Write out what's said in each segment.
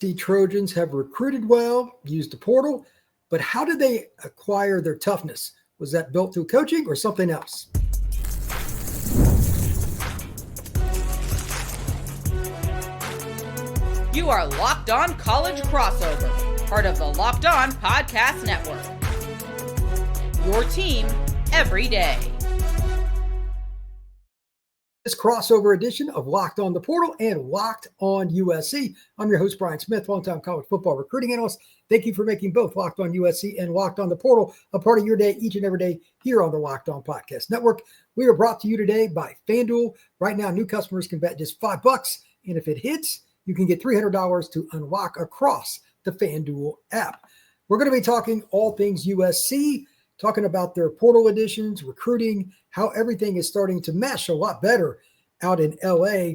The Trojans have recruited well, used the portal, but how did they acquire their toughness? Was that built through coaching or something else? You are Locked On College Crossover, part of the Locked On Podcast Network. Your team every day. This crossover edition of Locked On the Portal and Locked On USC. I'm your host, Brian Smith, longtime college football recruiting analyst. Thank you for making both Locked On USC and Locked On the Portal a part of your day each and every day here on the Locked On Podcast Network. We are brought to you today by FanDuel. Right now, new customers can bet just $5, and if it hits, you can get $300 to unlock across the FanDuel app. We're going to be talking all things USC, talking about their portal additions, recruiting, how everything is starting to mesh a lot better out in LA.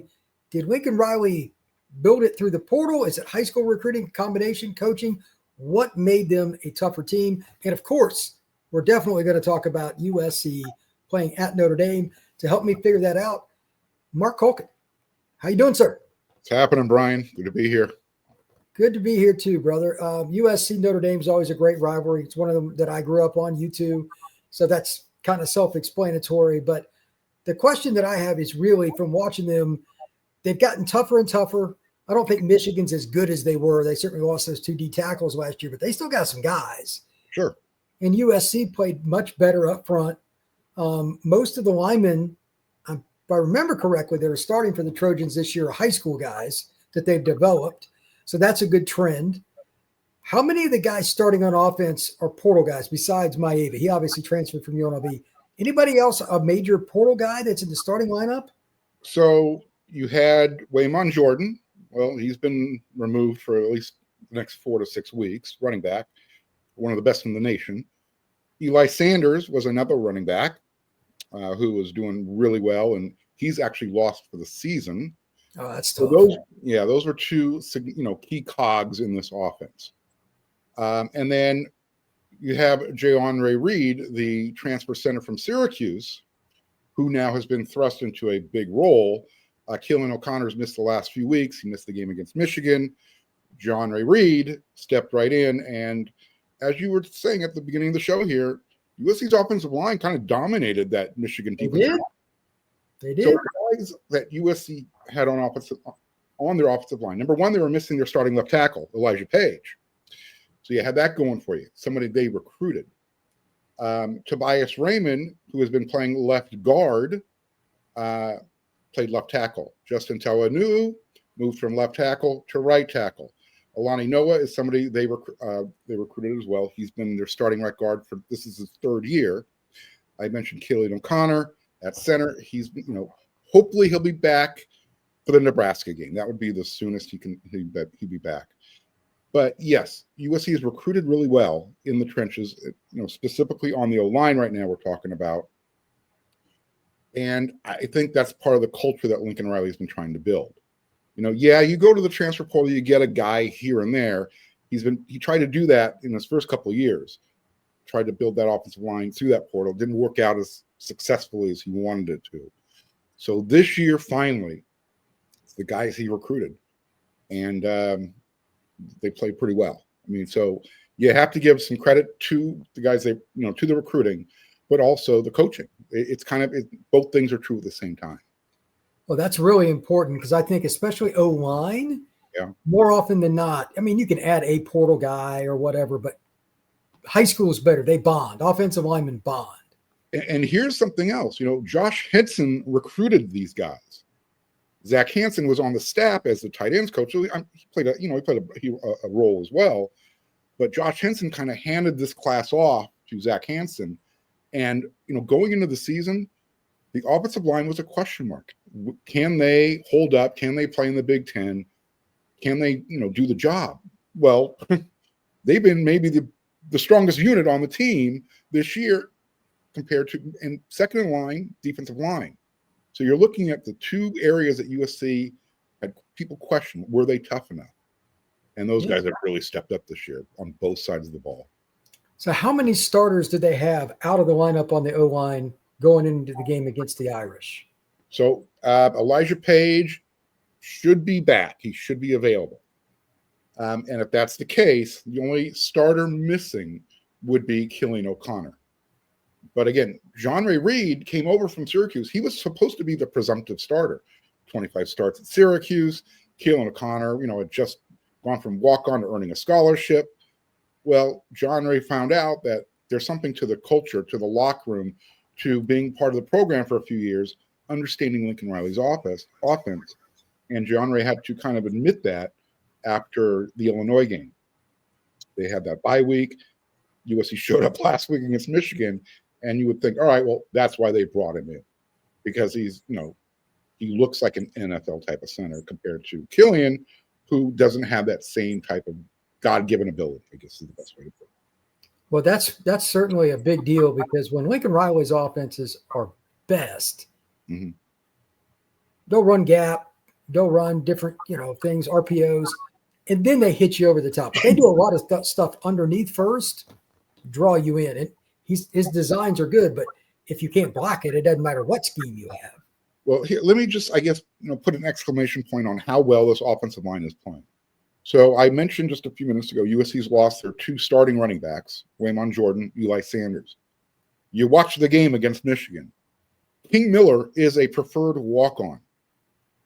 Did Lincoln Riley build it through the portal? Is it high school recruiting, combination, coaching? What made them a tougher team? And of course, we're definitely going to talk about USC playing at Notre Dame. To help me figure that out, Mark Culkin. How you doing, sir? It's happening, Brian. Good to be here. Good to be here too, brother. USC Notre Dame is always a great rivalry. It's one of them that I grew up on, you too. So that's kind of self-explanatory. But the question that I have is really from watching them, they've gotten tougher and tougher. I don't think Michigan's as good as they were. They certainly lost those 2 D tackles last year, but they still got some guys. Sure. And USC played much better up front. Most of the linemen, if I remember correctly, that are starting for the Trojans this year are high school guys that they've developed. So that's a good trend. How many of the guys starting on offense are portal guys besides Maiava? He obviously transferred from UNLV. Anybody else a major portal guy that's in the starting lineup? So you had Waymon Jordan. Well, he's been removed for at least the next 4 to 6 weeks, running back, one of the best in the nation. Eli Sanders was another running back who was doing really well, and he's actually lost for the season. Oh, that's tough. So those were 2, key cogs in this offense. And then you have Jayden Reed, the transfer center from Syracuse, who now has been thrust into a big role. Keelan O'Connor's missed the last few weeks. He missed the game against Michigan. Jayden Reed stepped right in. And as you were saying at the beginning of the show here, USC's offensive line kind of dominated that Michigan defense. They did. So guys that USC had on their offensive line. Number one, they were missing their starting left tackle, Elijah Page. So you had that going for you. Somebody they recruited. Tobias Raymond, who has been playing left guard, played left tackle. Justin Talanu moved from left tackle to right tackle. Alani Noah is somebody they recruited as well. He's been their starting right guard this is his 3rd year. I mentioned Keelan O'Connor at center. He's hopefully he'll be back for the Nebraska game. That would be the soonest he'd be back. But yes, USC has recruited really well in the trenches, specifically on the O-line right now we're talking about. And I think that's part of the culture that Lincoln Riley's been trying to build. You go to the transfer portal, you get a guy here and there. He tried to do that in his first couple of years, tried to build that offensive line through that portal. Didn't work out as successfully as he wanted it to. So this year, finally, it's the guys he recruited, and they played pretty well. So you have to give some credit to the guys to the recruiting, but also the coaching. Both things are true at the same time. Well, that's really important because I think especially O-line, more often than not, you can add a portal guy or whatever, but high school is better. They bond. Offensive linemen bond. And here's something else. Josh Henson recruited these guys. Zach Hansen was on the staff as the tight ends coach. He played a role as well. But Josh Henson kind of handed this class off to Zach Hansen. And, going into the season, the offensive line was a question mark. Can they hold up? Can they play in the Big Ten? Can they, do the job? Well, they've been maybe the strongest unit on the team this year compared to and second in line, defensive line. So you're looking at the 2 areas that USC had people question, were they tough enough? And those guys have really stepped up this year on both sides of the ball. So how many starters did they have out of the lineup on the O-line going into the game against the Irish? So Elijah Page should be back. He should be available. And if that's the case, the only starter missing would be Killian O'Connor. But again, John Ray Reed came over from Syracuse. He was supposed to be the presumptive starter. 25 starts at Syracuse. Killian O'Connor, had just gone from walk-on to earning a scholarship. Well, John Ray found out that there's something to the culture, to the locker room, to being part of the program for a few years, understanding Lincoln Riley's offense. And John Ray had to kind of admit that after the Illinois game. They had that bye week. USC showed up last week against Michigan, and you would think, all right, well, that's why they brought him in, because he's, he looks like an NFL type of center compared to Killian, who doesn't have that same type of God-given ability, I guess is the best way to put it. Well, that's certainly a big deal, because when Lincoln Riley's offenses are best, they'll run gap, they'll run different, things, RPOs, and then they hit you over the top. But they do a lot of stuff underneath first, draw you in. And his designs are good, but if you can't block it, it doesn't matter what scheme you have. Well, here, let me just, put an exclamation point on how well this offensive line is playing. So I mentioned just a few minutes ago, USC's lost their 2 starting running backs, Waymon Jordan, Eli Sanders. You watch the game against Michigan. King Miller is a preferred walk-on.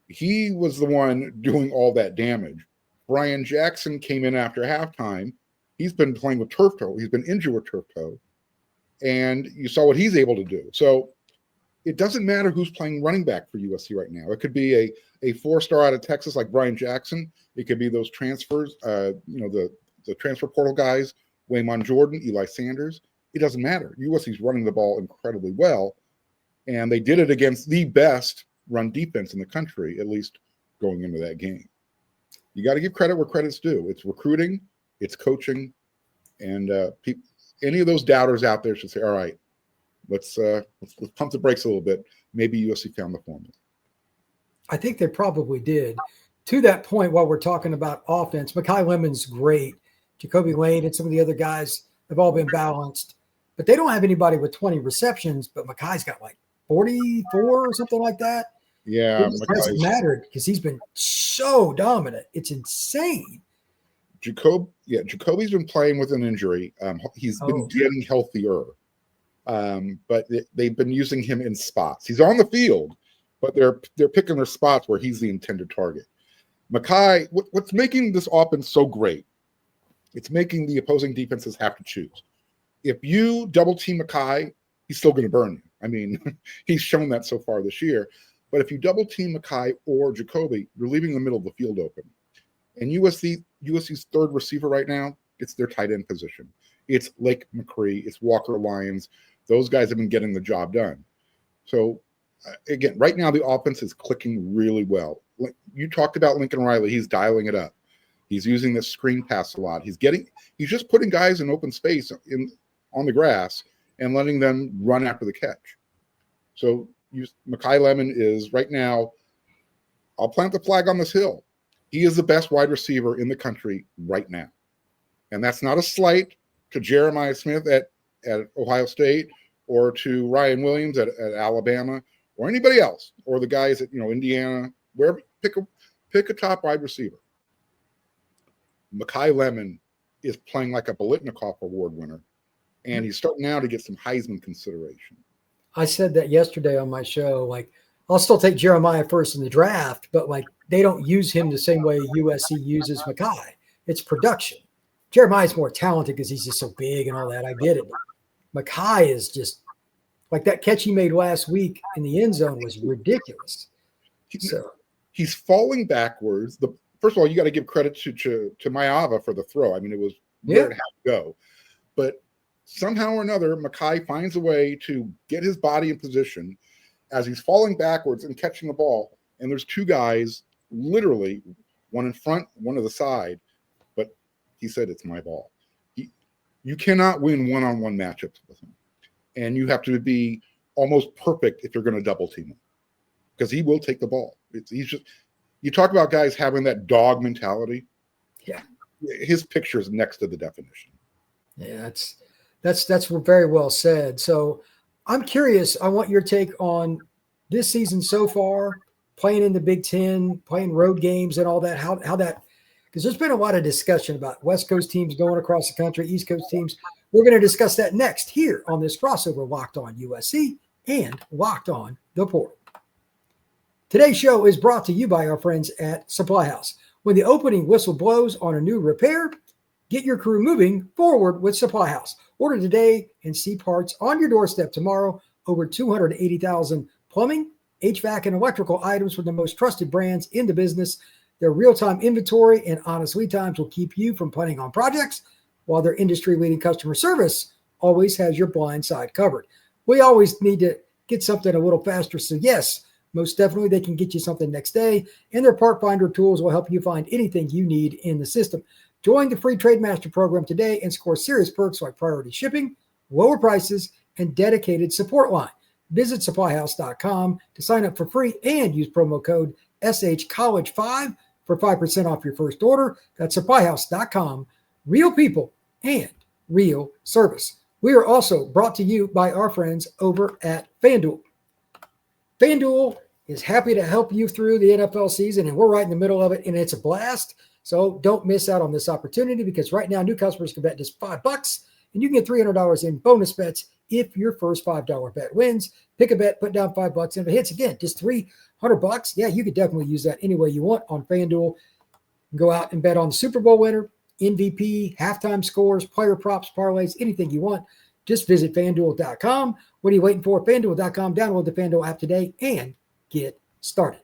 He was the one doing all that damage. Brian Jackson came in after halftime. He's been playing with turf toe. He's been injured with turf toe. And you saw what he's able to do. So it doesn't matter who's playing running back for USC right now. It could be a 4-star out of Texas like Brian Jackson. It could be those transfers, the transfer portal guys, Waymon Jordan, Eli Sanders. It doesn't matter. USC's running the ball incredibly well, and they did it against the best run defense in the country, at least going into that game. You got to give credit where credit's due. It's recruiting, it's coaching, and any of those doubters out there should say, all right, let's pump the brakes a little bit. Maybe USC found the formula. I think they probably did. To that point, while we're talking about offense, Makai Lemon's great. Jacoby Lane and some of the other guys have all been balanced, but they don't have anybody with 20 receptions, but Makai's got like 44 or something like that. Yeah. It hasn't mattered because he's been so dominant. It's insane. Jacoby's been playing with an injury. He's been getting healthier. But they've been using him in spots. He's on the field, but they're picking their spots where he's the intended target. Makai, what's making this offense so great? It's making the opposing defenses have to choose. If you double team Makai, he's still going to burn you. I mean, he's shown that so far this year. But if you double team Makai or Jacoby, you're leaving the middle of the field open. And USC's third receiver right now, it's their tight end position. It's Lake McCree, it's Walker Lyons. Those guys have been getting the job done. So, again, right now the offense is clicking really well. You talked about Lincoln Riley. He's dialing it up. He's using the screen pass a lot. He's just putting guys in open space on the grass and letting them run after the catch. So Makai Lemon is right now, I'll plant the flag on this hill. He is the best wide receiver in the country right now. And that's not a slight to Jeremiah Smith at Ohio State or to Ryan Williams at Alabama or anybody else or the guys at Indiana, wherever. Pick a top wide receiver. Makai Lemon is playing like a Biletnikoff Award winner, and he's starting now to get some Heisman consideration. I said that yesterday on my show. Like, I'll still take Jeremiah first in the draft, but like they don't use him the same way USC uses Makai. It's production. Jeremiah's more talented because he's just so big and all that. I get it. But Makai is just like that catch he made last week in the end zone was ridiculous. He's falling backwards. First of all, you got to give credit to Maiava for the throw. I mean, it was where it had to go. But somehow or another, Makai finds a way to get his body in position as he's falling backwards and catching the ball. And there's 2 guys, literally, one in front, one to the side. But he said, it's my ball. You cannot win one-on-one matchups with him. And you have to be almost perfect if you're going to double team him. Because he will take the ball. You talk about guys having that dog mentality. Yeah. His picture is next to the definition. Yeah, that's very well said. So I'm curious. I want your take on this season so far, playing in the Big Ten, playing road games and all that, how that because there's been a lot of discussion about West Coast teams going across the country, East Coast teams. We're going to discuss that next here on this crossover Locked On USC and Locked On the Portal. Today's show is brought to you by our friends at SupplyHouse. When the opening whistle blows on a new repair, get your crew moving forward with SupplyHouse. Order today and see parts on your doorstep tomorrow. Over 280,000 plumbing, HVAC, and electrical items from the most trusted brands in the business. Their real-time inventory and honest lead times will keep you from planning on projects, while their industry-leading customer service always has your blind side covered. We always need to get something a little faster, so yes, most definitely they can get you something next day, and their part finder tools will help you find anything you need in the system. Join the free Trade Master program today and score serious perks like priority shipping, lower prices, and dedicated support line. Visit SupplyHouse.com to sign up for free and use promo code SHCollege5 for 5% off your first order. That's SupplyHouse.com. Real people and real service. We are also brought to you by our friends over at FanDuel. FanDuel is happy to help you through the NFL season, and we're right in the middle of it, and it's a blast. So don't miss out on this opportunity, because right now new customers can bet just $5, and you can get $300 in bonus bets if your first $5 bet wins. Pick a bet, put down $5, and if it hits again, just $300. Yeah, you could definitely use that any way you want on FanDuel. Go out and bet on the Super Bowl winner, MVP, halftime scores, player props, parlays, anything you want. Just visit FanDuel.com. What are you waiting for? FanDuel.com. Download the FanDuel app today and get started.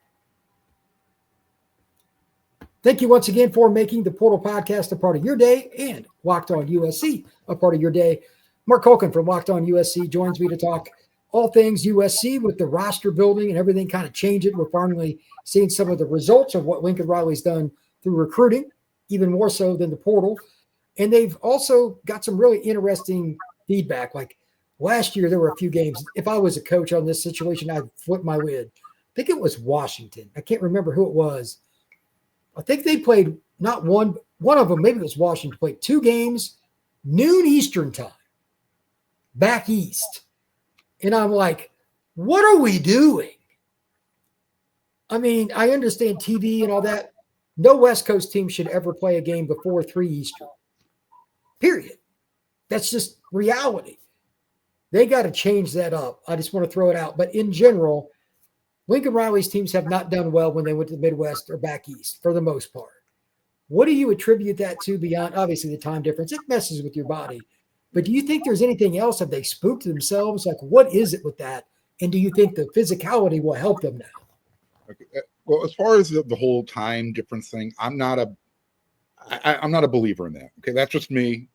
Thank you once again for making the Portal Podcast a part of your day and Locked On USC a part of your day. Mark Culkin from Locked On USC joins me to talk all things USC with the roster building and everything kind of changing. We're finally seeing some of the results of what Lincoln Riley's done through recruiting, even more so than the portal. And they've also got some really interesting feedback. Like last year, there were a few games. If I was a coach on this situation, I'd flip my lid. I think it was Washington. I can't remember who it was. I think they played not one of them, maybe it was Washington, played 2 games, noon Eastern time, back east. And I'm like, what are we doing? I mean, I understand TV and all that. No West Coast team should ever play a game before 3 Eastern, period. That's just reality. They got to change that up. I just want to throw it out. But in general, Lincoln Riley's teams have not done well when they went to the Midwest or back east for the most part. What do you attribute that to beyond, obviously, the time difference? It messes with your body. But do you think there's anything else? Have they spooked themselves? Like, what is it with that? And do you think the physicality will help them now? Okay. Well, as far as the whole time difference thing, I'm not a believer in that. Okay, that's just me.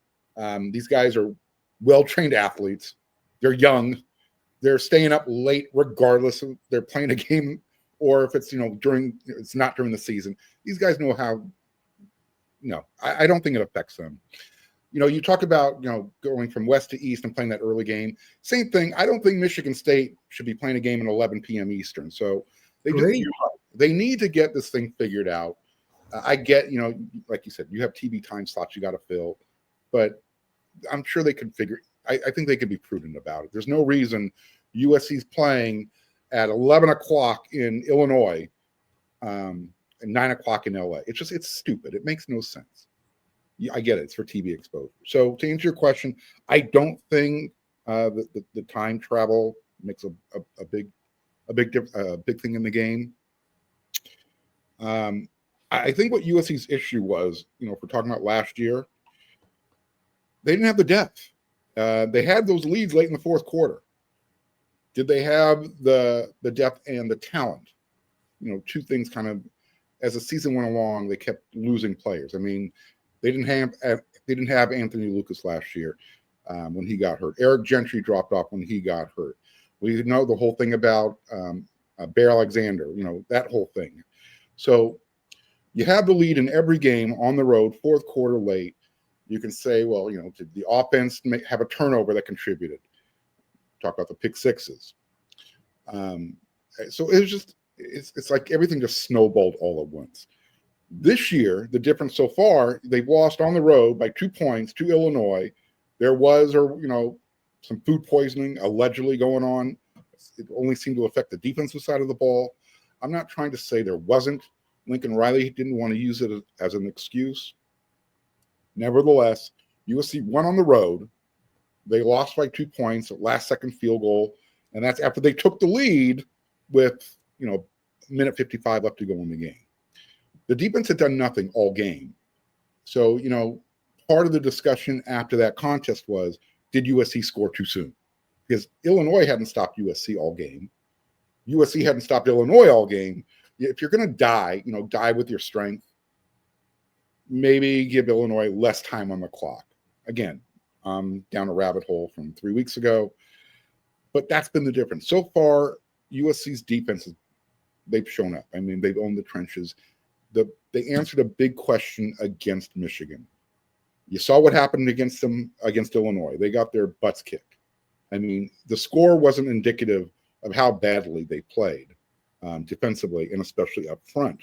These guys are well-trained athletes. They're young. They're staying up late regardless of they're playing a game or if it's, it's not during the season. These guys know how, I don't think it affects them. You talk about, going from west to east and playing that early game. Same thing. I don't think Michigan State should be playing a game at 11 p.m. Eastern. So they need to get this thing figured out. I get, like you said, you have TV time slots you got to fill, but I'm sure they could I think they could be prudent about it. There's no reason USC's playing at 11 o'clock in Illinois and 9 o'clock in LA. It's stupid. It makes no sense. I get it. It's for TV exposure. So to answer your question, I don't think the time travel makes a big thing in the game. I think what USC's issue was, if we're talking about last year, they didn't have the depth. They had those leads late in the fourth quarter. Did they have the depth and the talent? Two things kind of, as the season went along, they kept losing players. I mean, they didn't have Anthony Lucas last year when he got hurt. Eric Gentry dropped off when he got hurt. We know the whole thing about Bear Alexander, that whole thing. So you have the lead in every game on the road, fourth quarter late. You can say, well, did the offense have a turnover that contributed? Talk about the pick sixes. So it's like everything just snowballed all at once. This year, the difference so far, they've lost on the road by 2 points to Illinois. There was, some food poisoning allegedly going on. It only seemed to affect the defensive side of the ball. I'm not trying to say there wasn't, Lincoln Riley didn't want to use it as an excuse. Nevertheless, USC won on the road. They lost by 2 points, last-second field goal, and that's after they took the lead with, minute 55 left to go in the game. The defense had done nothing all game. So, part of the discussion after that contest was, did USC score too soon? Because Illinois hadn't stopped USC all game. USC hadn't stopped Illinois all game. If you're going to die with your strength, maybe give Illinois less time on the clock. Again, down a rabbit hole from 3 weeks ago. But that's been the difference. So far, USC's defenses, they've shown up. I mean, they've owned the trenches. They answered a big question against Michigan. You saw what happened against them against Illinois. They got their butts kicked. I mean, the score wasn't indicative of how badly they played defensively and especially up front.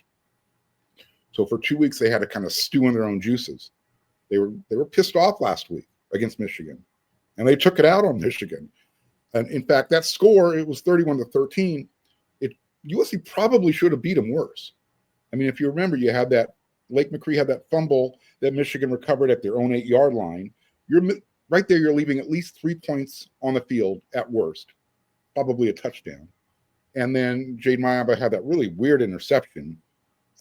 So for 2 weeks, they had to kind of stew in their own juices. They were pissed off last week against Michigan, and they took it out on Michigan. And in fact, that score, it was 31-13. USC probably should have beat them worse. I mean, if you remember, you had that Lake McCree had that fumble that Michigan recovered at their own 8-yard line. You're right there. You're leaving at least 3 points on the field at worst, probably a touchdown. And then Jayden Maiava had that really weird interception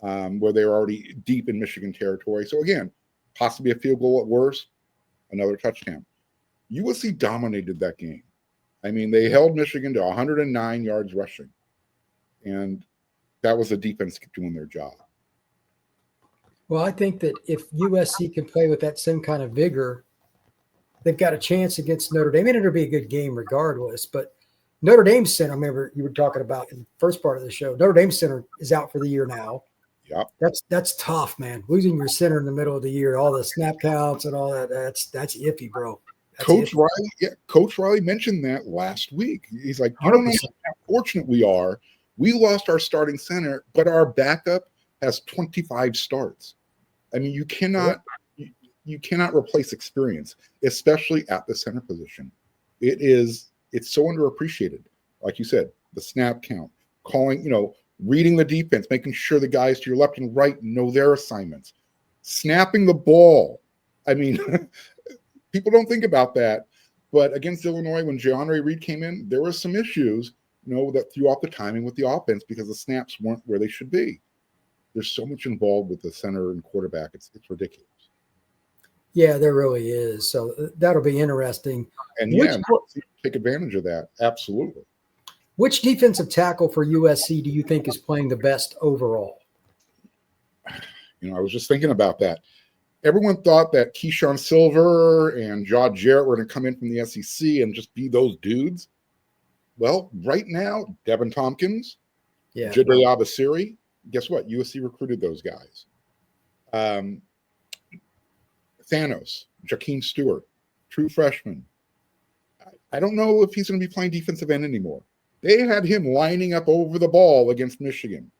where they were already deep in Michigan territory. So again, possibly a field goal at worst, another touchdown. USC dominated that game. I mean, they held Michigan to 109 yards rushing, and that was the defense doing their job. Well, I think that if USC can play with that same kind of vigor, they've got a chance against Notre Dame. And it'll be a good game regardless. But Notre Dame center, I remember you were talking about in the first part of the show, Notre Dame center is out for the year now. Yep. That's tough, man. Losing your center in the middle of the year, all the snap counts and all that, that's iffy, bro. That's Coach iffy. Coach Riley mentioned that last week. He's like, you don't know how fortunate we are. We lost our starting center, but our backup has 25 starts. I mean, you cannot replace experience, especially at the center position. It's so underappreciated. Like you said, the snap count, calling, reading the defense, making sure the guys to your left and right know their assignments, snapping the ball. I mean, people don't think about that. But against Illinois, when Jayden Reed came in, there were some issues, that threw off the timing with the offense because the snaps weren't where they should be. There's so much involved with the center and quarterback. It's ridiculous. Yeah, there really is. So that'll be interesting. And take advantage of that. Absolutely. Which defensive tackle for USC do you think is playing the best overall? I was just thinking about that. Everyone thought that Keyshawn Silver and Jaw Jarrett were going to come in from the SEC and just be those dudes. Well, right now, Devin Tompkins, Jayden Abasiri, guess what? USC recruited those guys. Thanos, Jakeem Stewart, true freshman. I don't know if he's going to be playing defensive end anymore. They had him lining up over the ball against Michigan.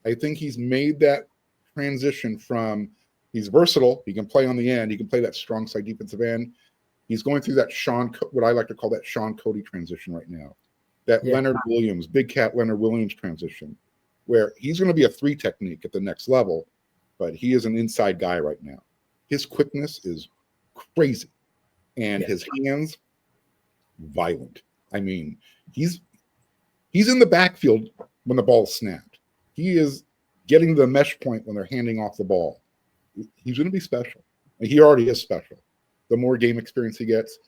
I think he's made that transition from he's versatile. He can play on the end. He can play that strong side defensive end. He's going through that what I like to call that Sean Cody transition right now. That Leonard Williams, Big Cat Leonard Williams transition, where he's going to be a 3 technique at the next level, but he is an inside guy right now. His quickness is crazy, and his hands, violent. I mean, he's in the backfield when the ball's snapped. He is getting the mesh point when they're handing off the ball. He's going to be special. And he already is special. The more game experience he gets,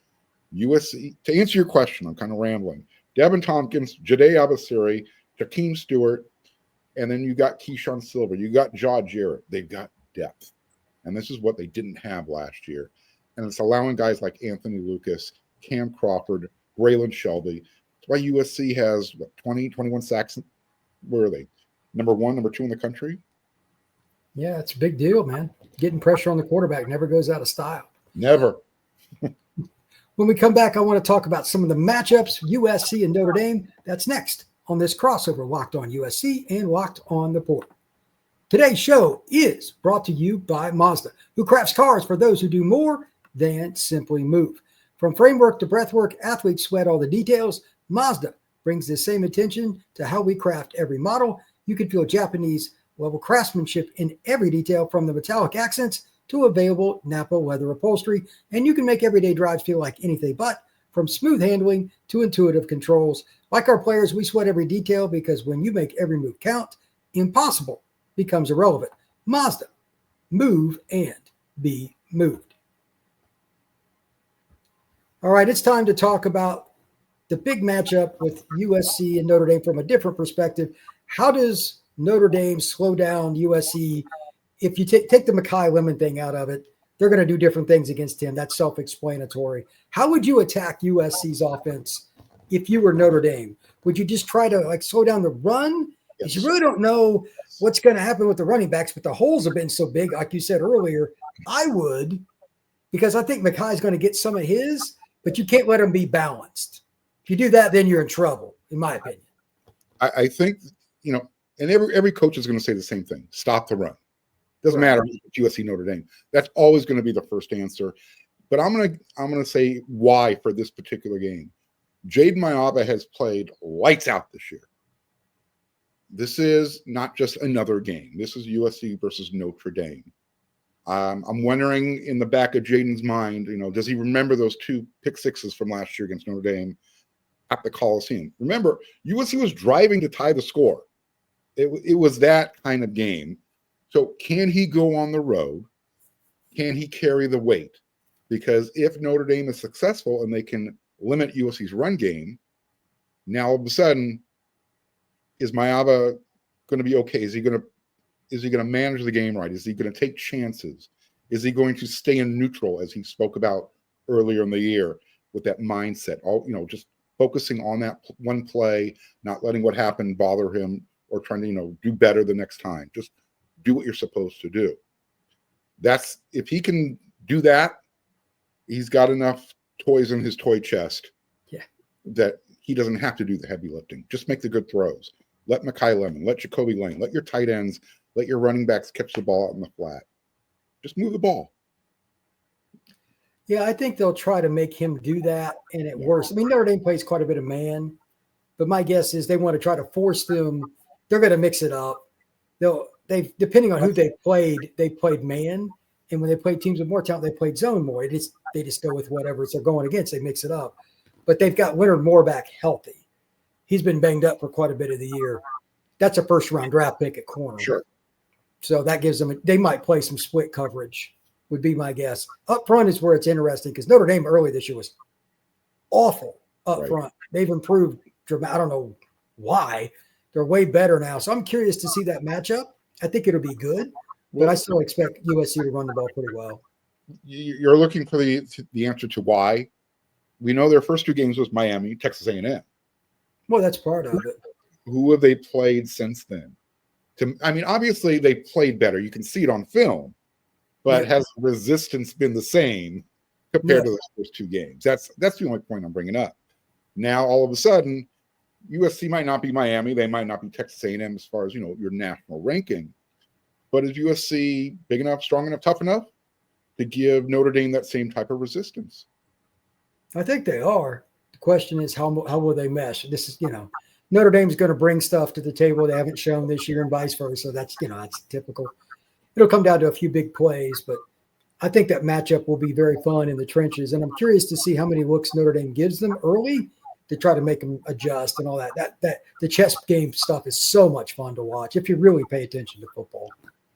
USC, to answer your question, I'm kind of rambling. Devin Tompkins, Jayden Abasiri, Jakeem Stewart, and then you got Keyshawn Silver. You got Jaw Jarrett. They've got depth. And this is what they didn't have last year. And it's allowing guys like Anthony Lucas, Cam Crawford, Braylon Shelby. That's why USC has, 20, 21 sacks. Where are they? Number 1, number 2 in the country? Yeah, it's a big deal, man. Getting pressure on the quarterback never goes out of style. Never. When we come back, I want to talk about some of the matchups, USC and Notre Dame. That's next on this crossover, Locked on USC and Locked on the Portal. Today's show is brought to you by Mazda, who crafts cars for those who do more than simply move. From framework to breathwork, athletes sweat all the details. Mazda brings the same attention to how we craft every model. You can feel Japanese level craftsmanship in every detail, from the metallic accents to available Napa leather upholstery. And you can make everyday drives feel like anything but, from smooth handling to intuitive controls. Like our players, we sweat every detail, because when you make every move count, impossible becomes irrelevant. Mazda, move and be moved. All right, it's time to talk about the big matchup with USC and Notre Dame from a different perspective. How does Notre Dame slow down USC? If you take the Makai Lemon thing out of it, they're going to do different things against him. That's self-explanatory. How would you attack USC's offense if you were Notre Dame? Would you just try to slow down the run? Because you really don't know what's going to happen with the running backs, but the holes have been so big, like you said earlier. I would, because I think Makai's going to get some of his, but you can't let him be balanced. If you do that, then you're in trouble, in my opinion. I think, and every coach is going to say the same thing: stop the run. Doesn't matter if it's USC, Notre Dame. That's always going to be the first answer. But I'm gonna say why for this particular game. Jayden Maiava has played lights out this year. This is not just another game. This is USC versus Notre Dame. I'm wondering in the back of Jayden's mind, does he remember those 2 pick sixes from last year against Notre Dame at the Coliseum? Remember, USC was driving to tie the score. It was that kind of game. So can he go on the road? Can he carry the weight? Because if Notre Dame is successful and they can limit USC's run game, now all of a sudden, is Maiava going to be okay? Is he going to manage the game right? Is he going to take chances? Is he going to stay in neutral, as he spoke about earlier in the year, with that mindset? Just focusing on that one play, not letting what happened bother him, or trying to do better the next time. Just do what you're supposed to do. If he can do that, he's got enough toys in his toy chest that he doesn't have to do the heavy lifting. Just make the good throws. Let Makai Lemon, let Jacoby Lane, let your tight ends, let your running backs catch the ball out in the flat. Just move the ball. Yeah, I think they'll try to make him do that, and it works. I mean, Notre Dame plays quite a bit of man, but my guess is they want to try to force them. They're going to mix it up. They've depending on who they played man, and when they played teams with more talent, they played zone more. They just go with whatever they're going against. They mix it up, but they've got Leonard Moore back healthy. He's been banged up for quite a bit of the year. That's a first-round draft pick at corner. Sure. So that gives them – they might play some split coverage, would be my guess. Up front is where it's interesting, because Notre Dame early this year was awful up front. They've improved dramatically. I don't know why. They're way better now. So I'm curious to see that matchup. I think it'll be good, but I still expect USC to run the ball pretty well. You're looking for the answer to why. We know their first 2 games was Miami, Texas A&M. Well, that's part of it. Who have they played since then? Obviously they played better. You can see it on film, but has resistance been the same compared to those first 2 games? That's the only point I'm bringing up. Now, all of a sudden, USC might not be Miami. They might not be Texas A&M as far as, your national ranking. But is USC big enough, strong enough, tough enough to give Notre Dame that same type of resistance? I think they are. The question is, how will they mesh? This is, Notre Dame's going to bring stuff to the table they haven't shown this year, and vice versa. That's, that's typical. It'll come down to a few big plays, but I think that matchup will be very fun in the trenches. And I'm curious to see how many looks Notre Dame gives them early to try to make them adjust and all that. That the chess game stuff is so much fun to watch if you really pay attention to football.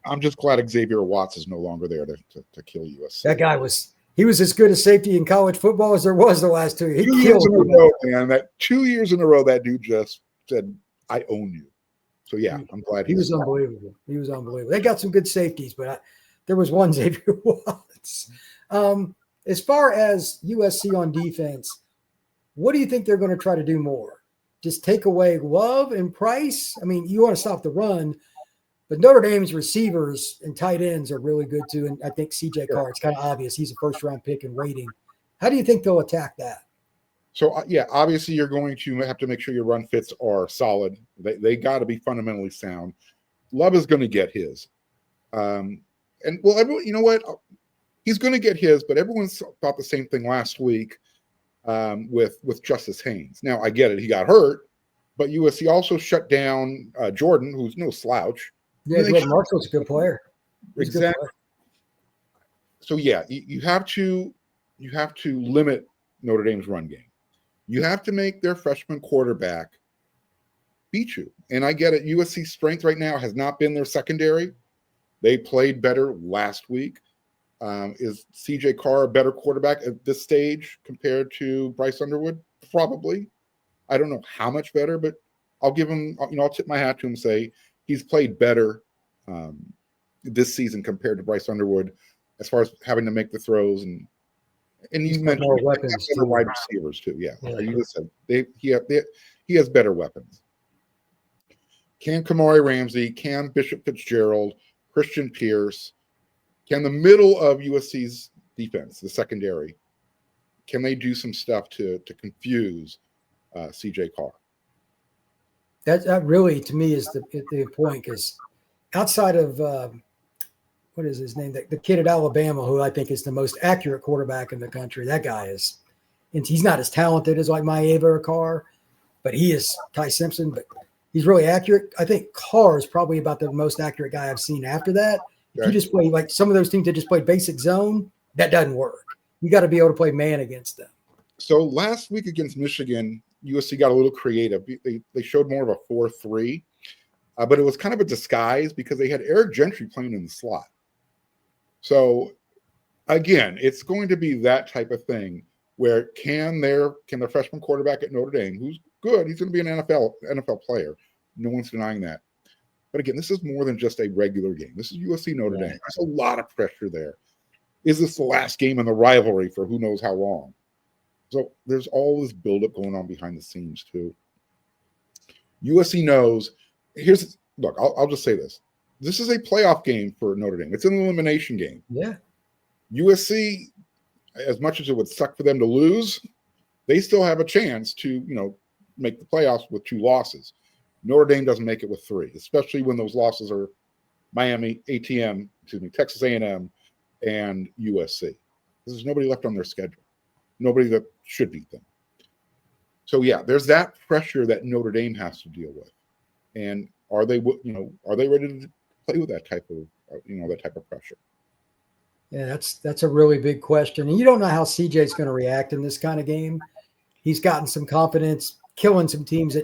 I'm just glad Xavier Watts is no longer there to kill USC. That guy was as good a safety in college football as there was the last 2 years. He 2 years in a row, man. That 2 years in a row, that dude just said, "I own you." So yeah, I'm glad he was unbelievable. He was unbelievable. They got some good safeties, but there was one Xavier Watts. As far as USC on defense, what do you think they're going to try to do more? Just take away Love and Price? I mean, you want to stop the run, but Notre Dame's receivers and tight ends are really good too. And I think CJ Carr, it's kind of obvious. He's a first-round pick in rating. How do you think they'll attack that? So, obviously you're going to have to make sure your run fits are solid. They got to be fundamentally sound. Love is going to get his. Everyone, you know what? He's going to get his, but everyone thought the same thing last week with Justice Haynes. Now, I get it. He got hurt, but USC also shut down Jordan, who's no slouch. Yeah, Glenn Marshall's a good player. He's exactly. A good player. So yeah, you have to limit Notre Dame's run game. You have to make their freshman quarterback beat you. And I get it. USC's strength right now has not been their secondary. They played better last week. Is CJ Carr a better quarterback at this stage compared to Bryce Underwood? Probably. I don't know how much better, but I'll give him, I'll tip my hat to him and say he's played better this season compared to Bryce Underwood as far as having to make the throws. And you mentioned more weapons better wide receivers too. Yeah. You just said he has better weapons. Can Kamari Ramsey, can Bishop Fitzgerald, Christian Pierce, can the middle of USC's defense, the secondary, can they do some stuff to confuse CJ Carr? That really, to me, is the point, because outside of what is his name, the kid at Alabama, who I think is the most accurate quarterback in the country, that guy is, and he's not as talented as like Maiava or Carr, but he is Ty Simpson, but he's really accurate. I think Carr is probably about the most accurate guy I've seen after that. If you just play like some of those teams that just play basic zone, that doesn't work. You got to be able to play man against them. So last week against Michigan, USC got a little creative. They showed more of a 4-3, but it was kind of a disguise because they had Eric Gentry playing in the slot. So again, it's going to be that type of thing where can their freshman quarterback at Notre Dame, who's good, he's going to be an NFL player. No one's denying that. But again, this is more than just a regular game. This is USC Notre Dame. There's a lot of pressure there. Is this the last game in the rivalry for who knows how long? So there's all this buildup going on behind the scenes too. USC knows. I'll just say this. This is a playoff game for Notre Dame. It's an elimination game. Yeah. USC, as much as it would suck for them to lose, they still have a chance to, make the playoffs with 2 losses. Notre Dame doesn't make it with 3, especially when those losses are Miami, Texas A&M, and USC. There's nobody left on their schedule. Nobody that should beat them. So yeah, there's that pressure that Notre Dame has to deal with. And are they ready to play with that type of pressure? Yeah, that's a really big question. And you don't know how CJ's going to react in this kind of game. He's gotten some confidence, killing some teams that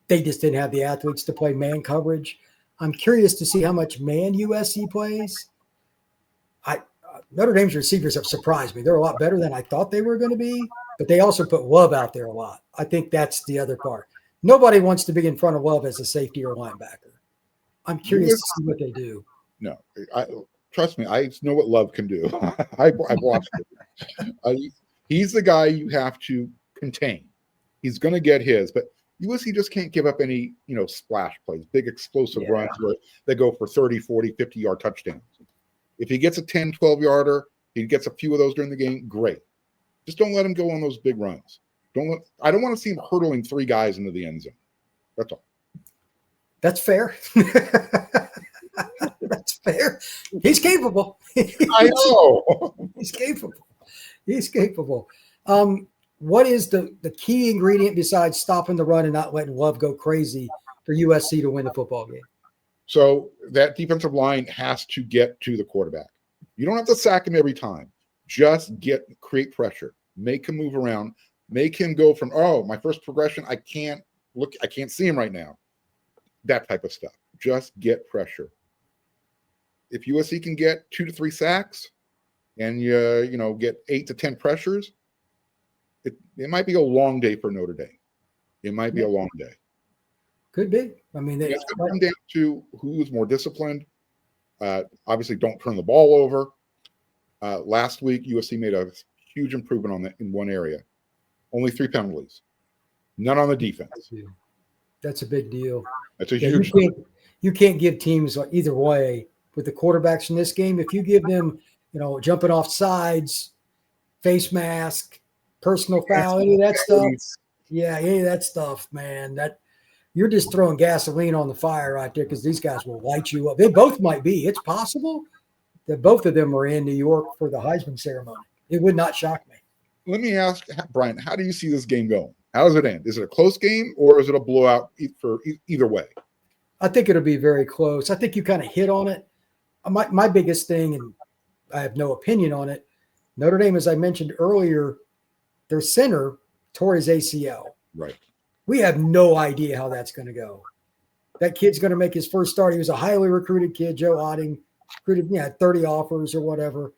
they just didn't have the athletes to play man coverage. I'm curious to see how much man USC plays. Notre Dame's receivers have surprised me. They're a lot better than I thought they were going to be, but they also put Love out there a lot. I think that's the other part. Nobody wants to be in front of Love as a safety or linebacker. I'm curious to see what they do. No, trust me, I know what Love can do. I've watched it. He's the guy you have to contain. He's going to get his, but USC just can't give up any, splash plays, big explosive runs where they go for 30, 40, 50-yard touchdowns. If he gets a 10, 12-yarder, he gets a few of those during the game, great. Just don't let him go on those big runs. I don't want to see him hurdling 3 guys into the end zone. That's all. That's fair. That's fair. He's capable. I know. He's capable. What is the key ingredient besides stopping the run and not letting Love go crazy for USC to win the football game? So that defensive line has to get to the quarterback. You don't have to sack him every time. Just create pressure. Make him move around. Make him go from, my first progression, I can't see him right now. That type of stuff. Just get pressure. If USC can get 2 to 3 sacks and you get 8 to 10 pressures, it might be a long day for Notre Dame. It might be a long day. Could be. I mean, it's going to come down to who is more disciplined. Obviously, don't turn the ball over. Last week, USC made a huge improvement on that in one area. Only 3 penalties. None on the defense. That's a big deal. That's a huge. You can't give teams either way with the quarterbacks in this game. If you give them, jumping off sides, face mask, personal foul, any of that stuff. Yeah, any of that stuff, man. That you're just throwing gasoline on the fire right there because these guys will light you up. They both might be. It's possible that both of them are in New York for the Heisman ceremony. It would not shock me. Let me ask, Brian, how do you see this game going? How does it end? Is it a close game or is it a blowout for either way? I think it'll be very close. I think you kind of hit on it. My biggest thing, and I have no opinion on it, Notre Dame, as I mentioned earlier, their center tore his ACL. Right. We have no idea how that's going to go. That kid's going to make his first start. He was a highly recruited kid, Joe Otting, recruited, 30 offers or whatever.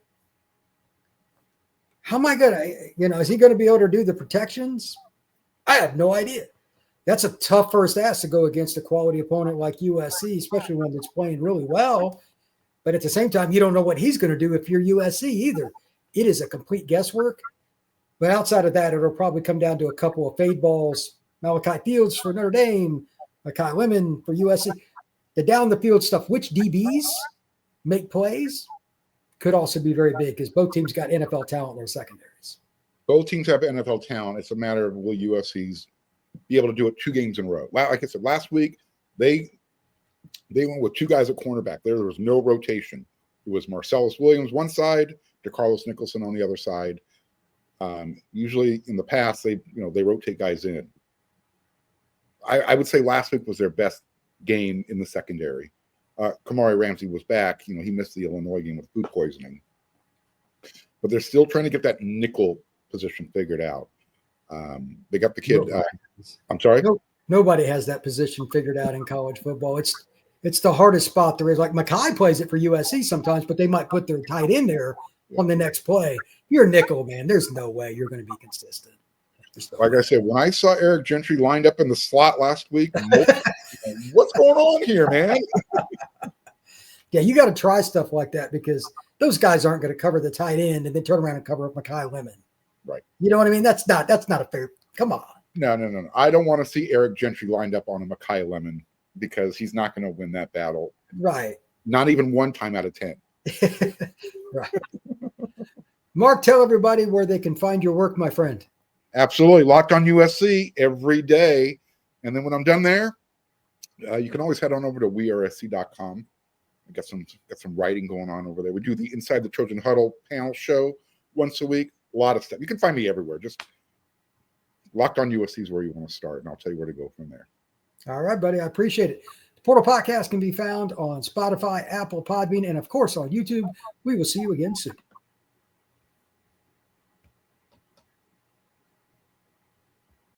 How am I going to, is he going to be able to do the protections? I have no idea. That's a tough first ask to go against a quality opponent like USC, especially when it's playing really well. But at the same time, you don't know what he's going to do if you're USC either. It is a complete guesswork. But outside of that, it'll probably come down to a couple of fade balls. Malachi Fields for Notre Dame, Makai Lemon for USC. The down the field stuff, which DBs make plays, could also be very big because both teams got NFL talent in their secondaries. Both teams have NFL talent. It's a matter of will USC's be able to do it 2 games in a row. Like I said, last week, they went with 2 guys at cornerback. There was no rotation. It was Marcellus Williams one side, DeCarlos Nicholson on the other side. Usually in the past, they rotate guys in. I would say last week was their best game in the secondary. Kamari Ramsey was back. He missed the Illinois game with food poisoning. But they're still trying to get that nickel position figured out. They got the kid. I'm sorry? Nobody has that position figured out in college football. It's the hardest spot there is. Like Makai plays it for USC sometimes, but they might put their tight end there on the next play. You're a nickel, man. There's no way you're going to be consistent. Like I said, when I saw Eric Gentry lined up in the slot last week, what's going on here, man? Yeah, you got to try stuff like that because those guys aren't going to cover the tight end and then turn around and cover up Makai Lemon. Right. You know what I mean? That's not a fair. Come on. No. I don't want to see Eric Gentry lined up on a Makai Lemon because he's not going to win that battle. Right. Not even 1 time out of 10. Right. Mark, tell everybody where they can find your work, my friend. Absolutely. Locked on USC every day. And then when I'm done there, you can always head on over to wearesc.com. I got some writing going on over there. We do the Inside the Trojan Huddle panel show once a week. A lot of stuff. You can find me everywhere. Just Locked on USC is where you want to start, and I'll tell you where to go from there. All right, buddy. I appreciate it. The Portal Podcast can be found on Spotify, Apple, Podbean, and, of course, on YouTube. We will see you again soon.